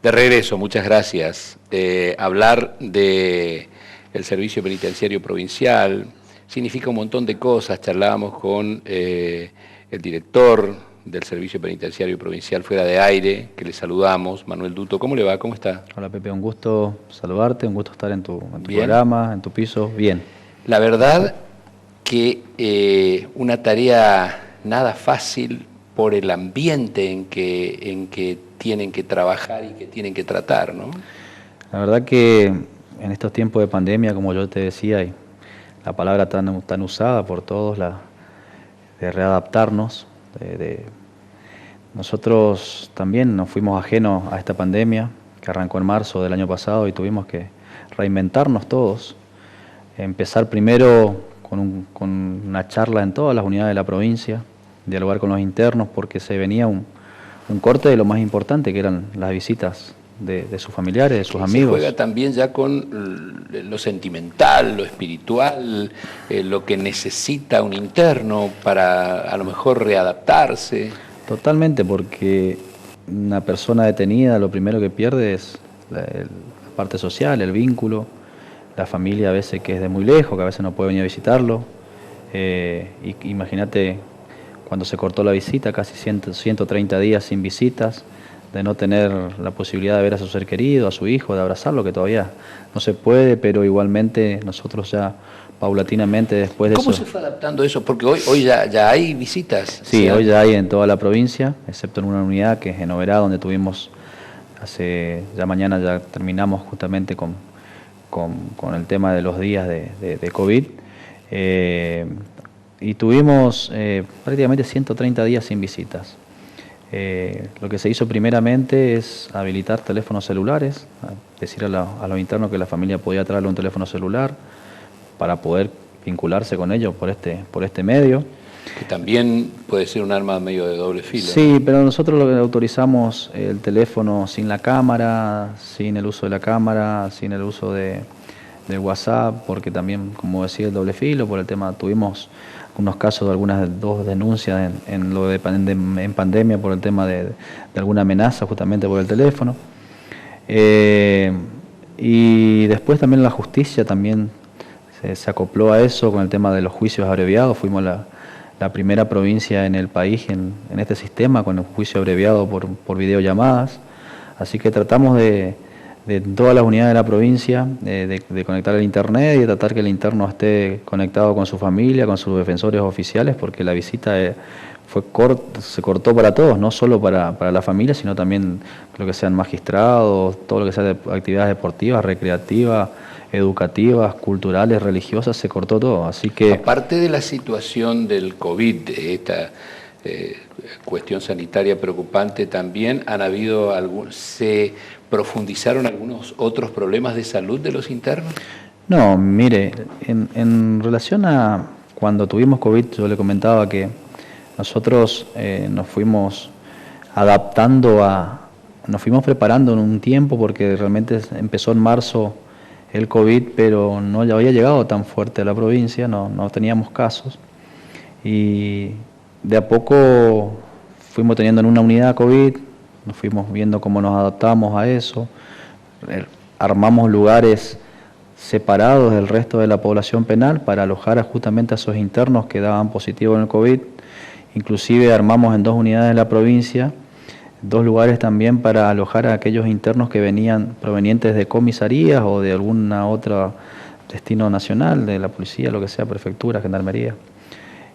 De regreso, muchas gracias. Hablar de el Servicio Penitenciario Provincial significa un montón de cosas. Charlábamos con el director del Servicio Penitenciario Provincial fuera de aire, que le saludamos, Manuel Duto. ¿Cómo le va? ¿Cómo está? Hola Pepe, un gusto saludarte, un gusto estar en tu programa, en tu piso. Bien. La verdad que una tarea nada fácil por el ambiente en que tienen que trabajar y que tienen que tratar, ¿no? La verdad que en estos tiempos de pandemia, como yo te decía, y la palabra tan usada por todos, de readaptarnos, nosotros también nos fuimos ajenos a esta pandemia que arrancó en marzo del año pasado y tuvimos que reinventarnos todos, empezar primero con una charla en todas las unidades de la provincia, dialogar con los internos porque se venía un corte de lo más importante, que eran las visitas de sus familiares, de sus amigos. Se juega también ya con lo sentimental, lo espiritual, lo que necesita un interno para a lo mejor readaptarse. Totalmente, porque una persona detenida lo primero que pierde es la parte social, el vínculo, la familia a veces que es de muy lejos, que a veces no puede venir a visitarlo. Imagínate cuando se cortó la visita, casi 130 días sin visitas, de no tener la posibilidad de ver a su ser querido, a su hijo, de abrazarlo, que todavía no se puede, pero igualmente nosotros ya paulatinamente después de eso... ¿Cómo se fue adaptando eso? Porque hoy ya hay visitas. Sí, hoy ya hay en toda la provincia, excepto en una unidad que es en Oberá, donde tuvimos ya mañana ya terminamos justamente con el tema de los días de COVID. Y tuvimos prácticamente 130 días sin visitas. Lo que se hizo primeramente es habilitar teléfonos celulares, decir a los internos que la familia podía traerle un teléfono celular para poder vincularse con ellos por este medio. Que también puede ser un arma medio de doble filo. Sí, ¿no? pero nosotros lo que autorizamos el teléfono sin la cámara, sin el uso de la cámara, sin el uso de WhatsApp, porque también, como decía, el doble filo, por el tema, tuvimos unos casos de dos denuncias en pandemia por el tema de alguna amenaza justamente por el teléfono. Y después también la justicia también se acopló a eso con el tema de los juicios abreviados. Fuimos la primera provincia en el país en este sistema con el juicio abreviado por videollamadas. Así que tratamos de todas las unidades de la provincia, de conectar el internet y de tratar que el interno esté conectado con su familia, con sus defensores oficiales, porque la visita se cortó para todos, no solo para la familia, sino también lo que sean magistrados, todo lo que sea de actividades deportivas, recreativas, educativas, culturales, religiosas, se cortó todo. Así que... Aparte de la situación del COVID, de esta cuestión sanitaria preocupante, también se profundizaron algunos otros problemas de salud de los internos. No, mire, en relación a cuando tuvimos COVID, yo le comentaba que nosotros nos fuimos nos fuimos preparando en un tiempo, porque realmente empezó en marzo el COVID, pero no ya había llegado tan fuerte a la provincia, no teníamos casos. Y de a poco fuimos teniendo en una unidad COVID, nos fuimos viendo cómo nos adaptamos a eso, armamos lugares separados del resto de la población penal para alojar justamente a esos internos que daban positivo en el COVID. Inclusive armamos en 2 unidades de la provincia 2 lugares también para alojar a aquellos internos que venían provenientes de comisarías o de alguna otra destino nacional, de la policía, lo que sea, prefectura, gendarmería.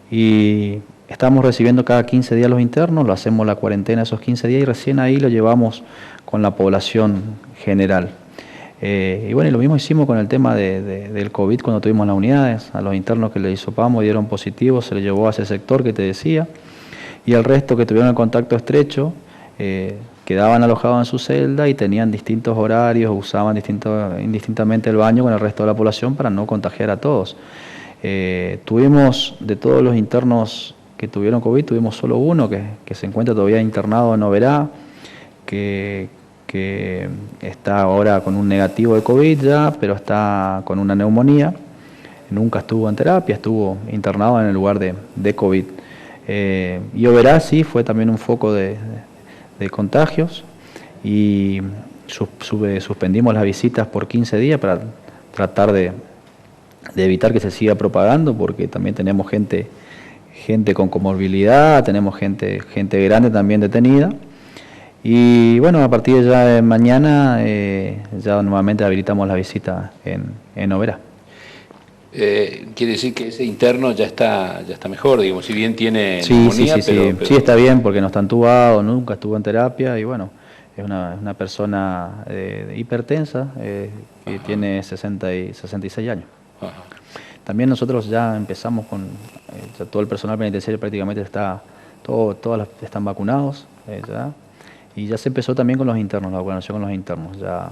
Y estamos recibiendo cada 15 días los internos, lo hacemos la cuarentena esos 15 días y recién ahí lo llevamos con la población general. Y bueno, y lo mismo hicimos con el tema del COVID cuando tuvimos las unidades. A los internos que le hisopamos y dieron positivo, se les llevó a ese sector que te decía, y el resto que tuvieron el contacto estrecho quedaban alojados en su celda y tenían distintos horarios, usaban indistintamente el baño con el resto de la población para no contagiar a todos. Tuvimos, de todos los internos que tuvieron COVID, tuvimos solo uno que se encuentra todavía internado en Oberá, que está ahora con un negativo de COVID ya, pero está con una neumonía. Nunca estuvo en terapia, estuvo internado en el lugar de COVID. Y Oberá sí fue también un foco de contagios, y suspendimos las visitas por 15 días para tratar de evitar que se siga propagando, porque también tenemos gente con comorbilidad, tenemos gente grande también detenida. Y bueno, a partir de ya de mañana ya nuevamente habilitamos la visita en Oberá. Quiere decir que ese interno ya está mejor, digamos, si bien tiene sí, neumonía, pero... Sí, está bien, porque no está entubado, nunca estuvo en terapia, y bueno, es una persona hipertensa que tiene 66 años. Ajá. También nosotros ya empezamos con, todo el personal penitenciario prácticamente todas están vacunados ya, y ya se empezó también con los internos, la vacunación con los internos, ya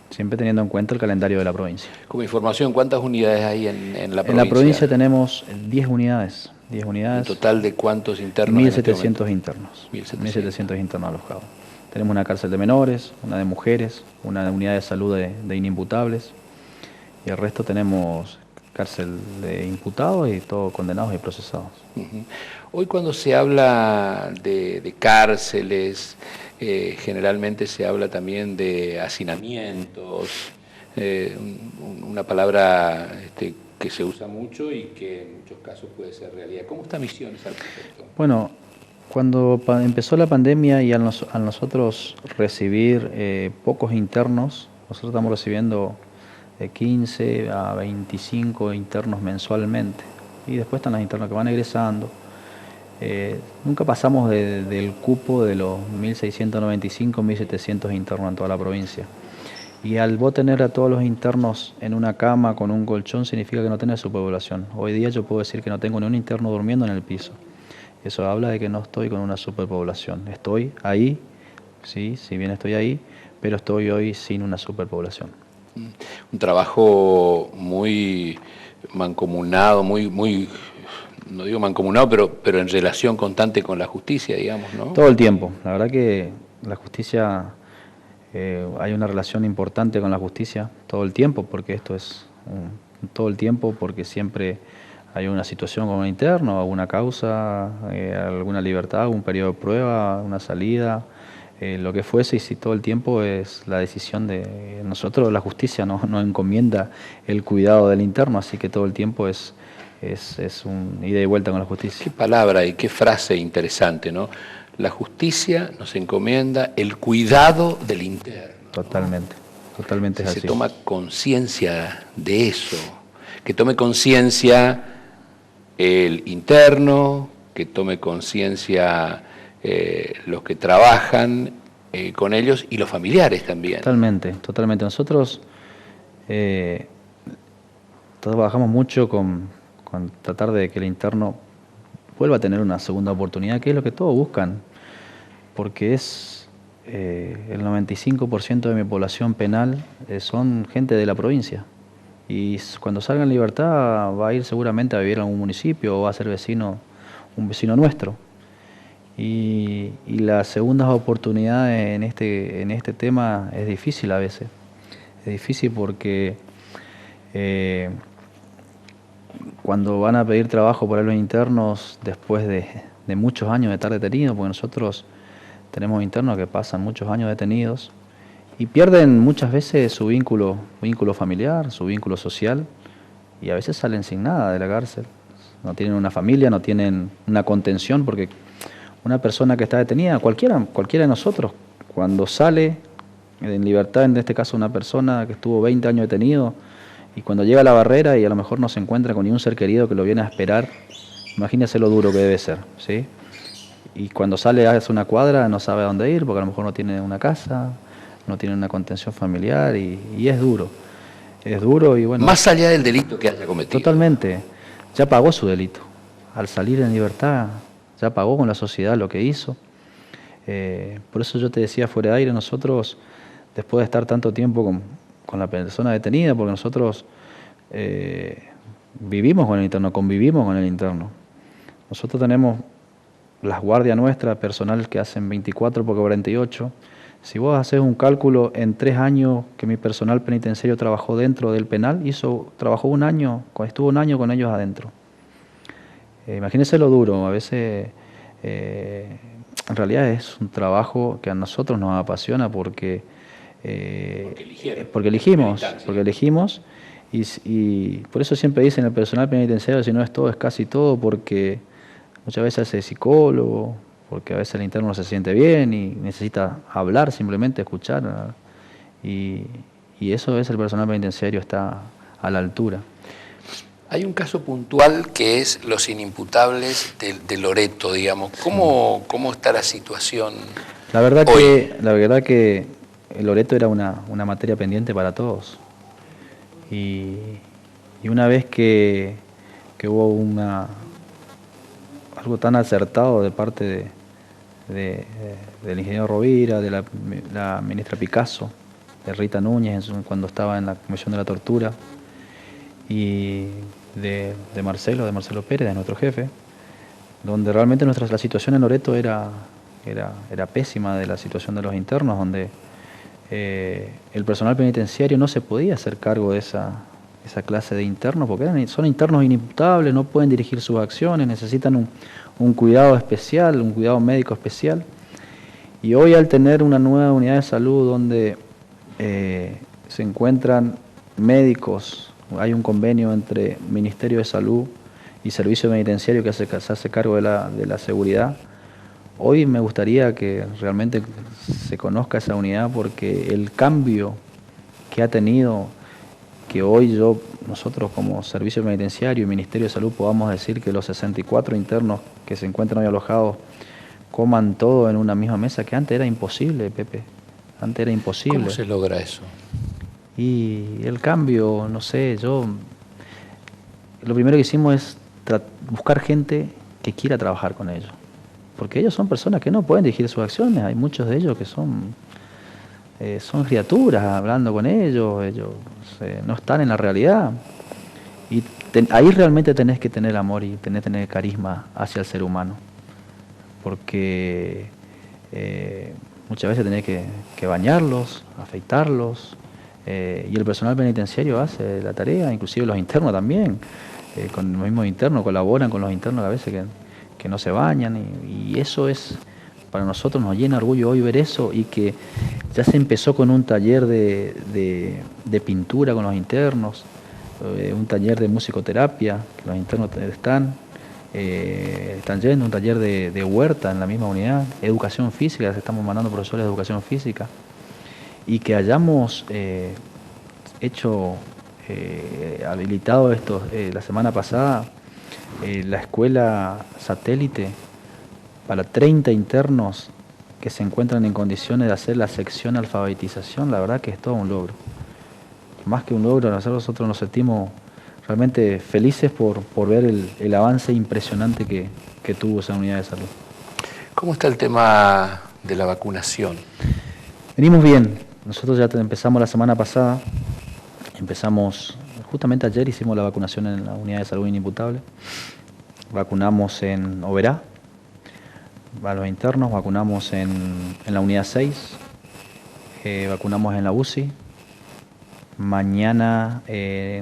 siempre teniendo en cuenta el calendario de la provincia. Como información, ¿cuántas unidades hay en la provincia? En la provincia tenemos 10 unidades. 10 unidades. ¿En total de cuántos internos? 1.700 internos. 1.700 internos alojados. Tenemos una cárcel de menores, una de mujeres, una unidad de salud de inimputables, y el resto tenemos cárcel de imputados y todos condenados y procesados. Hoy cuando se habla de cárceles, generalmente se habla también de hacinamientos, una palabra que se usa mucho y que en muchos casos puede ser realidad. ¿Cómo está Misiones al respecto? Bueno, cuando empezó la pandemia y al nosotros recibir pocos internos, nosotros estamos recibiendo de 15 a 25 internos mensualmente, y después están los internos que van egresando. Nunca pasamos del cupo de los 1.695, 1.700 internos en toda la provincia. Y al vos tener a todos los internos en una cama con un colchón, significa que no tenés superpoblación. Hoy día yo puedo decir que no tengo ni un interno durmiendo en el piso. Eso habla de que no estoy con una superpoblación. Estoy ahí, sí, si bien estoy ahí, pero estoy hoy sin una superpoblación. Un trabajo muy mancomunado, muy no digo mancomunado, pero en relación constante con la justicia, digamos, ¿no? Todo el tiempo. La verdad que la justicia, hay una relación importante con la justicia todo el tiempo, porque esto es todo el tiempo, porque siempre hay una situación con un interno, alguna causa, alguna libertad, algún periodo de prueba, una salida, lo que fuese, y si todo el tiempo es la decisión de nosotros, la justicia nos encomienda el cuidado del interno, así que todo el tiempo es un ida y vuelta con la justicia. Qué palabra y qué frase interesante, ¿no? La justicia nos encomienda el cuidado del interno. Totalmente, totalmente es así. Se toma conciencia de eso, que tome conciencia el interno, que tome conciencia los que trabajan con ellos y los familiares también. Totalmente, totalmente. Nosotros trabajamos mucho con tratar de que el interno vuelva a tener una segunda oportunidad, que es lo que todos buscan, porque es el 95% de mi población penal son gente de la provincia, y cuando salga en libertad va a ir seguramente a vivir en algún municipio o va a ser un vecino nuestro. Y las segundas oportunidades en este tema es difícil a veces. Es difícil porque cuando van a pedir trabajo por los internos después de muchos años de estar detenidos, porque nosotros tenemos internos que pasan muchos años detenidos y pierden muchas veces su vínculo familiar, su vínculo social, y a veces salen sin nada de la cárcel. No tienen una familia, no tienen una contención, porque una persona que está detenida, cualquiera de nosotros, cuando sale en libertad, en este caso una persona que estuvo 20 años detenido, y cuando llega a la barrera y a lo mejor no se encuentra con ningún ser querido que lo viene a esperar, imagínese lo duro que debe ser, ¿sí? Y cuando sale hace una cuadra no sabe a dónde ir, porque a lo mejor no tiene una casa, no tiene una contención familiar, y es duro. Es duro y bueno... Más allá del delito que haya cometido. Totalmente. Ya pagó su delito. Al salir en libertad, ya pagó con la sociedad lo que hizo. Por eso yo te decía fuera de aire, nosotros, después de estar tanto tiempo con la persona detenida, porque nosotros vivimos con el interno, convivimos con el interno. Nosotros tenemos las guardias nuestras, personal que hacen 24 por 48. Si vos haces un cálculo en 3 años que mi personal penitenciario trabajó dentro del penal, trabajó un año, estuvo un año con ellos adentro. Imagínense lo duro, a veces en realidad es un trabajo que a nosotros nos apasiona porque porque elegimos y por eso siempre dicen el personal penitenciario, si no es todo, es casi todo, porque muchas veces es psicólogo, porque a veces el interno no se siente bien y necesita hablar, simplemente escuchar, ¿no? Y eso es el personal penitenciario, está a la altura. Hay un caso puntual que es los inimputables de Loreto, digamos. ¿Cómo está la situación la verdad hoy? La verdad que el Loreto era una materia pendiente para todos. Y una vez que hubo algo tan acertado de parte del ingeniero Rovira, de la ministra Picasso, de Rita Núñez cuando estaba en la Comisión de la Tortura, y de Marcelo Pérez, de nuestro jefe, donde realmente la situación en Loreto era pésima, de la situación de los internos, donde el personal penitenciario no se podía hacer cargo de esa clase de internos, porque son internos inimputables, no pueden dirigir sus acciones, necesitan un cuidado especial, un cuidado médico especial. Y hoy, al tener una nueva unidad de salud donde se encuentran médicos, hay un convenio entre Ministerio de Salud y Servicio Penitenciario que se hace cargo de la seguridad. Hoy me gustaría que realmente se conozca esa unidad, porque el cambio que ha tenido, que hoy nosotros como Servicio Penitenciario y Ministerio de Salud podamos decir que los 64 internos que se encuentran hoy alojados coman todo en una misma mesa, que antes era imposible, Pepe. Antes era imposible. ¿Cómo se logra eso? Y el cambio, no sé, lo primero que hicimos es buscar gente que quiera trabajar con ellos. Porque ellos son personas que no pueden dirigir sus acciones. Hay muchos de ellos que son criaturas, hablando con ellos no están en la realidad. Y ahí realmente tenés que tener amor y tenés que tener carisma hacia el ser humano. Porque muchas veces tenés que bañarlos, afeitarlos, y el personal penitenciario hace la tarea, inclusive los internos también. Con los mismos internos, colaboran con los internos a veces que no se bañan, y eso es, para nosotros nos llena orgullo hoy ver eso, y que ya se empezó con un taller de pintura con los internos, un taller de musicoterapia, que los internos están yendo, un taller de huerta en la misma unidad, educación física, estamos mandando profesores de educación física, y que hayamos habilitado la semana pasada la escuela satélite para 30 internos que se encuentran en condiciones de hacer la sección alfabetización. La verdad que es todo un logro. Más que un logro, nosotros nos sentimos realmente felices por ver el avance impresionante que tuvo esa unidad de salud. ¿Cómo está el tema de la vacunación? Venimos bien. Nosotros ya empezamos la semana pasada, justamente ayer hicimos la vacunación en la unidad de salud inimputable. Vacunamos en Oberá a los internos, vacunamos en la unidad 6, vacunamos en la UCI. Mañana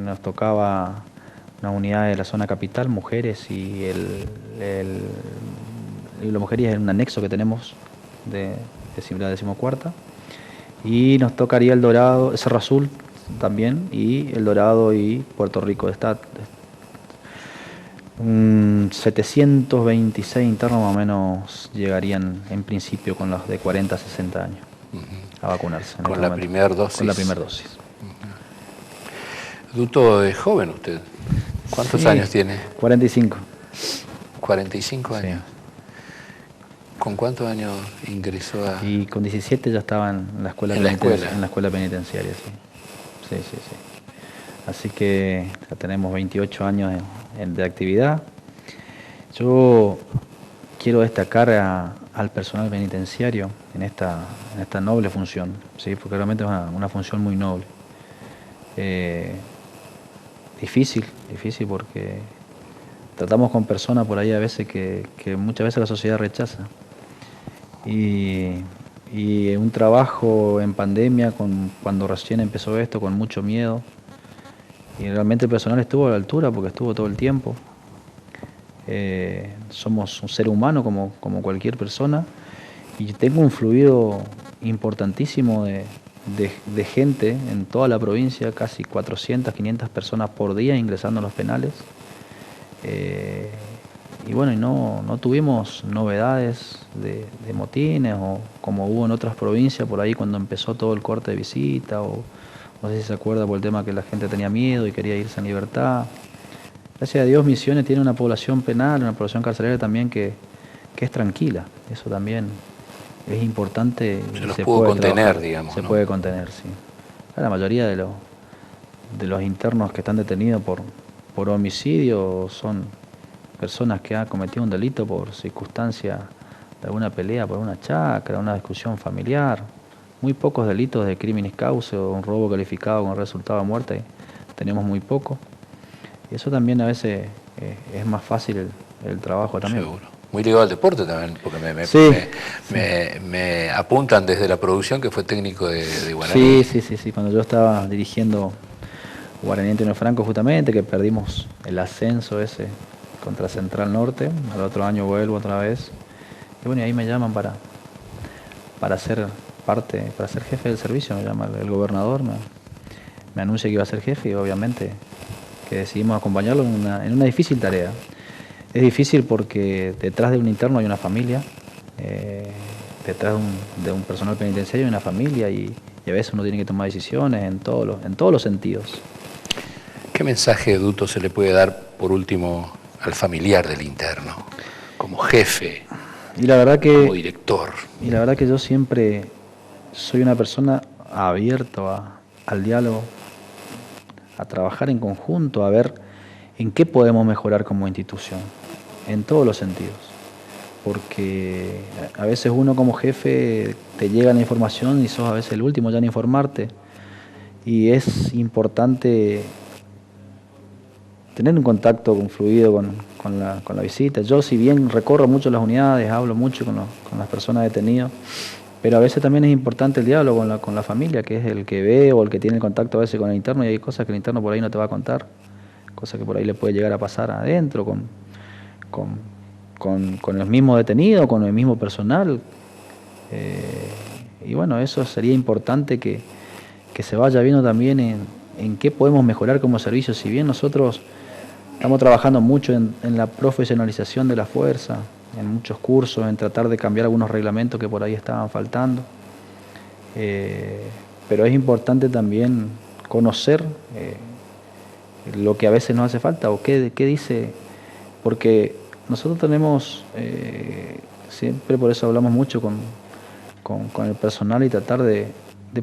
nos tocaba una unidad de la zona capital, mujeres, y las mujeres es un anexo que tenemos de la 14ª. Y nos tocaría El Dorado, Cerro Azul también, y El Dorado y Puerto Rico. Está 726 internos más o menos llegarían en principio con los de 40 a 60 años a vacunarse. ¿Con la primera dosis? Con la primera dosis. Adulto es joven usted. ¿Cuántos años tiene? 45. 45 años. Sí. ¿Con cuántos años ingresó a...? Y con 17 ya estaba en la escuela penitenciaria, sí. Sí. Así que ya tenemos 28 años de actividad. Yo quiero destacar al personal penitenciario en esta noble función, ¿sí? Porque realmente es una función muy noble. Difícil porque tratamos con personas por ahí a veces que muchas veces la sociedad rechaza. Y un trabajo en pandemia, cuando recién empezó esto, con mucho miedo. Y realmente el personal estuvo a la altura porque estuvo todo el tiempo. Somos un ser humano como cualquier persona. Y tengo un fluido importantísimo de de gente en toda la provincia, casi 400, 500 personas por día ingresando a los penales. Y bueno, no tuvimos novedades de motines o como hubo en otras provincias por ahí cuando empezó todo el corte de visita o no sé si se acuerda por el tema que la gente tenía miedo y quería irse en libertad. Gracias a Dios Misiones tiene una población penal, una población carcelaria también que es tranquila. Eso también es importante. Se los pudo contener, digamos. Se puede contener, sí. La mayoría de los internos que están detenidos por homicidio son personas que han cometido un delito por circunstancia de alguna pelea por una chacra, una discusión familiar. Muy pocos delitos de crímenes causa o un robo calificado con resultado de muerte, tenemos muy poco. Y eso también a veces es más fácil el trabajo también. Seguro. Muy ligado al deporte también, porque me apuntan desde la producción que fue técnico de Guaraní. Sí. Cuando yo estaba dirigiendo Guaraní Antonio Franco justamente, que perdimos el ascenso ese contra Central Norte, al otro año vuelvo otra vez. Y bueno, y ahí me llaman para ser parte, para ser jefe del servicio, me llama el gobernador, me anuncia que iba a ser jefe y obviamente que decidimos acompañarlo en una difícil tarea. Es difícil porque detrás de un interno hay una familia, detrás de un personal penitenciario hay una familia y a veces uno tiene que tomar decisiones en todos los sentidos. ¿Qué mensaje, Duto, se le puede dar por último al familiar del interno, como jefe, y la verdad como director? Y la verdad que yo siempre soy una persona abierta al diálogo, a trabajar en conjunto, a ver en qué podemos mejorar como institución, en todos los sentidos. Porque a veces uno como jefe te llega la información y sos a veces el último ya en informarte. Y es importante tener un contacto fluido con la visita. Yo, si bien recorro mucho las unidades, hablo mucho con las personas detenidas, pero a veces también es importante el diálogo con la familia, que es el que ve o el que tiene el contacto a veces con el interno, y hay cosas que el interno por ahí no te va a contar, cosas que por ahí le puede llegar a pasar adentro, con el mismo detenido, con el mismo personal. Y bueno, eso sería importante que se vaya viendo también en qué podemos mejorar como servicio. Si bien nosotros estamos trabajando mucho en la profesionalización de la fuerza, en muchos cursos, en tratar de cambiar algunos reglamentos que por ahí estaban faltando. Pero es importante también conocer lo que a veces nos hace falta o qué dice, porque nosotros tenemos, siempre por eso hablamos mucho con el personal y tratar de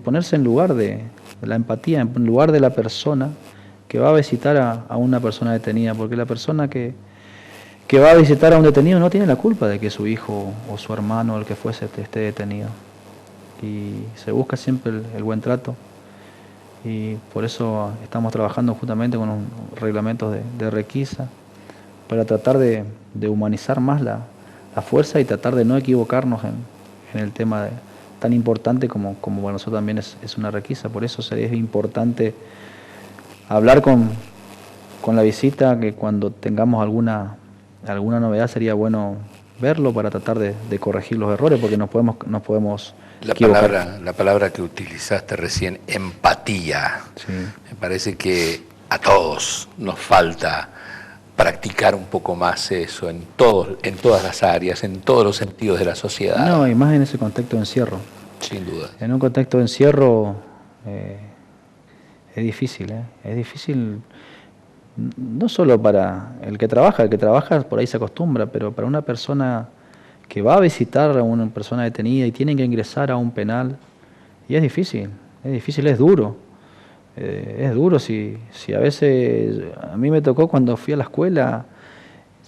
ponerse en lugar de la empatía, en lugar de la persona que va a visitar a una persona detenida, porque la persona que va a visitar a un detenido no tiene la culpa de que su hijo o su hermano o el que fuese esté detenido. Y se busca siempre el buen trato. Y por eso estamos trabajando justamente con un reglamentos de requisa para tratar de humanizar más la fuerza y tratar de no equivocarnos en el tema tan importante como para nosotros también es una requisa. Por eso sería importante hablar con la visita, que cuando tengamos alguna novedad sería bueno verlo para tratar de corregir los errores, porque nos podemos equivocar. La palabra que utilizaste recién, empatía. Sí. Me parece que a todos nos falta practicar un poco más eso en todas las áreas, en todos los sentidos de la sociedad. No, y más en ese contexto de encierro. Sin duda. En un contexto de encierro es difícil, es difícil no solo para el que trabaja por ahí se acostumbra, pero para una persona que va a visitar a una persona detenida y tiene que ingresar a un penal, y es difícil, es duro. Es duro si a veces, a mí me tocó cuando fui a la escuela,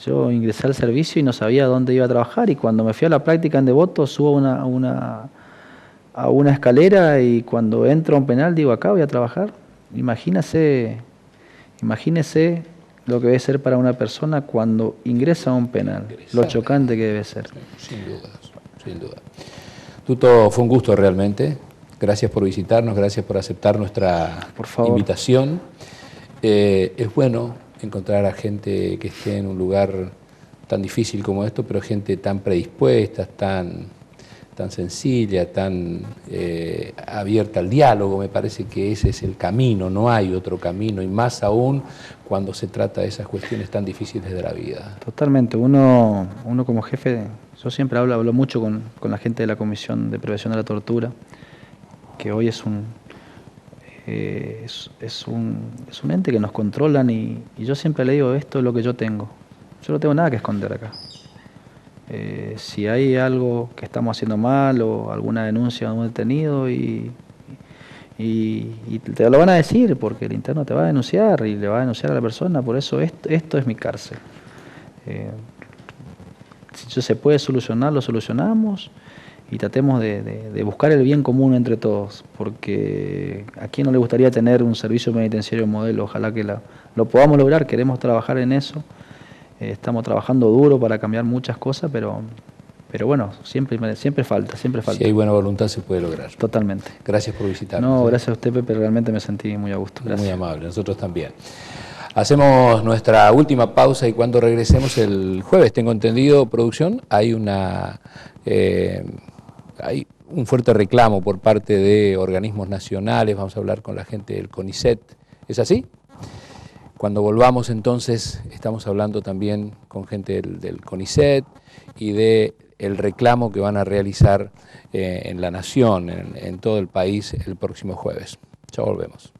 yo ingresé al servicio y no sabía dónde iba a trabajar, y cuando me fui a la práctica en Devoto subo a una escalera y cuando entro a un penal digo, acá voy a trabajar. Imagínese lo que debe ser para una persona cuando ingresa a un penal, lo chocante que debe ser. Sin duda, sin duda. Duto, fue un gusto realmente. Gracias por visitarnos, gracias por aceptar nuestra invitación. Es bueno encontrar a gente que esté en un lugar tan difícil como esto, pero gente tan predispuesta, tan tan sencilla, tan abierta al diálogo. Me parece que ese es el camino, no hay otro camino, y más aún cuando se trata de esas cuestiones tan difíciles de la vida. Totalmente, uno como jefe, yo siempre hablo mucho con la gente de la Comisión de Prevención de la Tortura, que hoy es un ente que nos controlan, y yo siempre le digo, esto es lo que yo tengo. Yo no tengo nada que esconder acá. Si hay algo que estamos haciendo mal o alguna denuncia de un detenido, y te lo van a decir, porque el interno te va a denunciar y le va a denunciar a la persona. Por eso esto es mi cárcel. Si se puede solucionar, lo solucionamos, y tratemos de buscar el bien común entre todos, porque a quién no le gustaría tener un servicio penitenciario modelo. Ojalá que lo podamos lograr, queremos trabajar en eso. Estamos trabajando duro para cambiar muchas cosas, pero bueno, siempre falta. Si hay buena voluntad se puede lograr. Totalmente. Gracias por visitarnos. No, gracias a usted, Pepe, realmente me sentí muy a gusto. Gracias. Muy amable, nosotros también. Hacemos nuestra última pausa, y cuando regresemos el jueves, tengo entendido, producción, hay un fuerte reclamo por parte de organismos nacionales. Vamos a hablar con la gente del CONICET. ¿Es así? Cuando volvamos, entonces, estamos hablando también con gente del CONICET y del reclamo que van a realizar en la Nación, en todo el país, el próximo jueves. Ya volvemos.